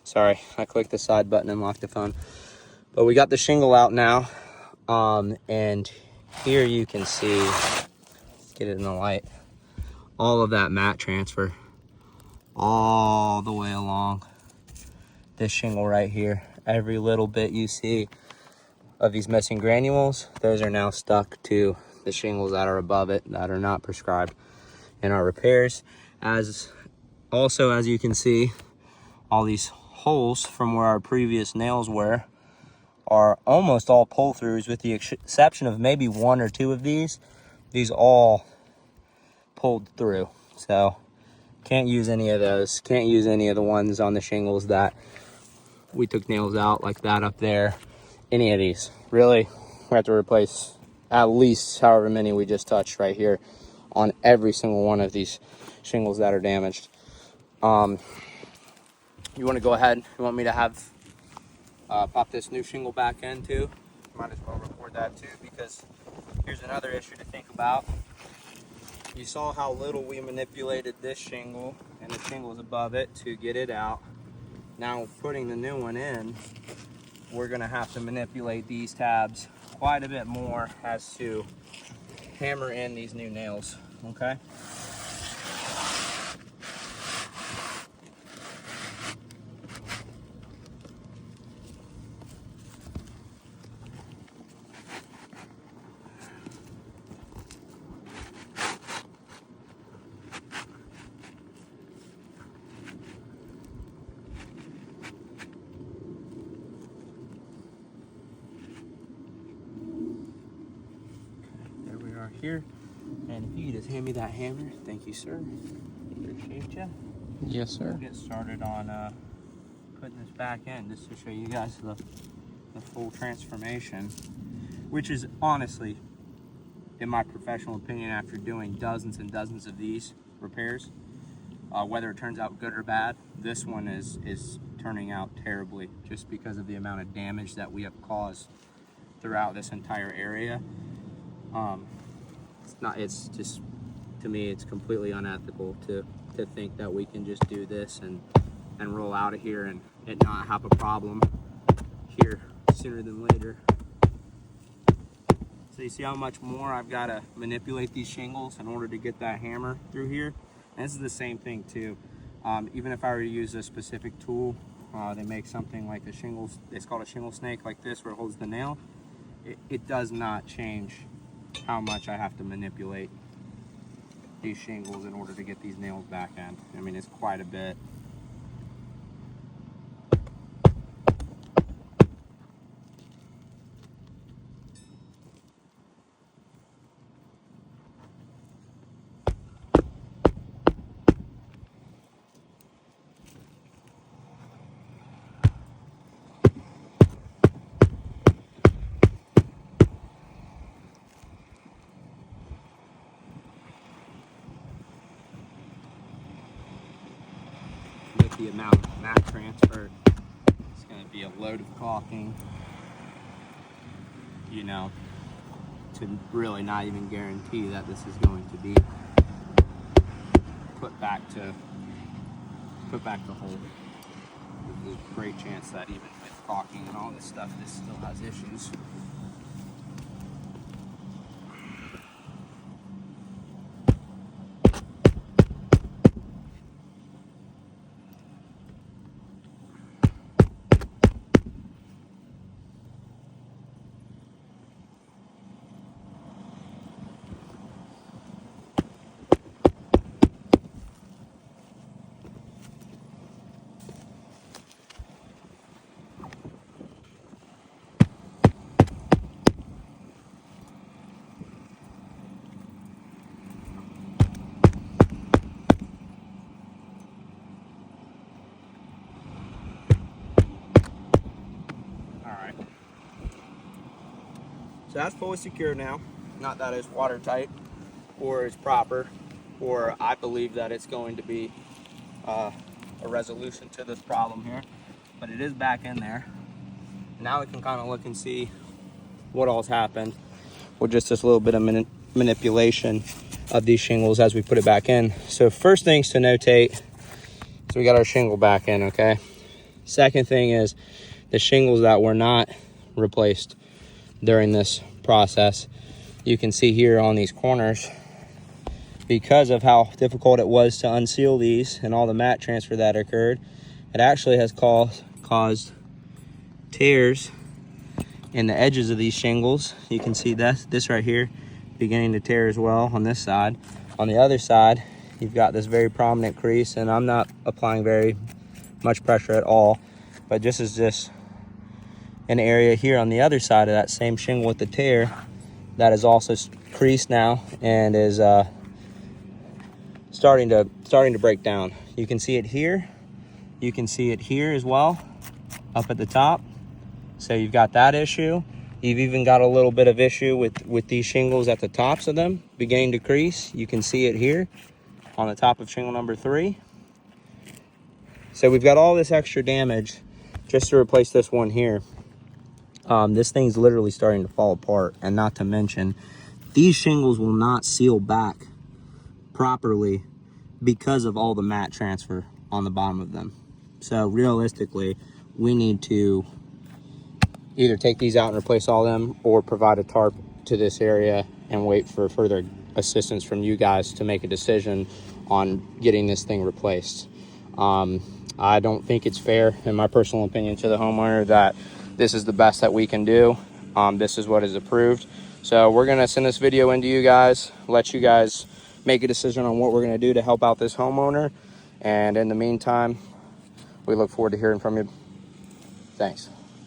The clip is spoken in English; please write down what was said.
Sorry, I clicked the side button and locked the phone. But we got the shingle out now. And here you can see, get it in the light, all of that mat transfer all the way along this shingle right here. Every little bit you see of these missing granules, those are now stuck to the shingles that are above it that are not prescribed in our repairs. As you can see, all these holes from where our previous nails were are almost all pull throughs, with the exception of maybe 1 or 2 of these all pulled through. So can't use any of those, can't use any of the ones on the shingles that we took nails out, like that up there. Any of these, really, we have to replace at least however many we just touched right here on every single one of these shingles that are damaged. You want to go ahead, you want me to have pop this new shingle back in too? Might as well record that too, because here's another issue to think about. You saw how little we manipulated this shingle and the shingles above it to get it out. Now putting the new one in, we're gonna have to manipulate these tabs quite a bit more as to hammer in these new nails, okay? Here, and if you could just hand me that hammer, thank you, sir. Appreciate you. Yes, sir. We'll get started on putting this back in, just to show you guys the full transformation, which is honestly, in my professional opinion, after doing dozens and dozens of these repairs, whether it turns out good or bad, this one is turning out terribly, just because of the amount of damage that we have caused throughout this entire area. It's just, to me, it's completely unethical to think that we can just do this and roll out of here and it not have a problem here sooner than later. So you see how much more I've got to manipulate these shingles in order to get that hammer through here. And this is the same thing too. Even if I were to use a specific tool, they make something like it's called a shingle snake like this, where it holds the nail. It does not change how much I have to manipulate these shingles in order to get these nails back in. I mean, it's quite a bit. With the amount of mat transfer, it's going to be a load of caulking, you know, to really not even guarantee that this is going to be put back to whole. There's a great chance that even with caulking and all this stuff, this still has issues. So that's fully secure now. Not that it's watertight or it's proper, or I believe that it's going to be a resolution to this problem here, but it is back in there. Now we can kind of look and see what all's happened with just this little bit of manipulation of these shingles as we put it back in. So first things to notate, so we got our shingle back in, okay? Second thing is the shingles that were not replaced during this process. You can see here on these corners, because of how difficult it was to unseal these and all the mat transfer that occurred, it actually has caused tears in the edges of these shingles. You can see this right here beginning to tear as well on this side. On the other side, you've got this very prominent crease, and I'm not applying very much pressure at all, but just as this an area here on the other side of that same shingle with the tear that is also creased now and is starting to break down. You can see it here. You can see it here as well, up at the top. So you've got that issue. You've even got a little bit of issue with these shingles at the tops of them beginning to crease. You can see it here on the top of shingle number 3. So we've got all this extra damage just to replace this one here. This thing's literally starting to fall apart, and not to mention, these shingles will not seal back properly because of all the mat transfer on the bottom of them. So realistically, we need to either take these out and replace all of them, or provide a tarp to this area and wait for further assistance from you guys to make a decision on getting this thing replaced. I don't think it's fair, in my personal opinion, to the homeowner that this is the best that we can do. This is what is approved. So we're gonna send this video into you guys, let you guys make a decision on what we're gonna do to help out this homeowner. And in the meantime, we look forward to hearing from you. Thanks.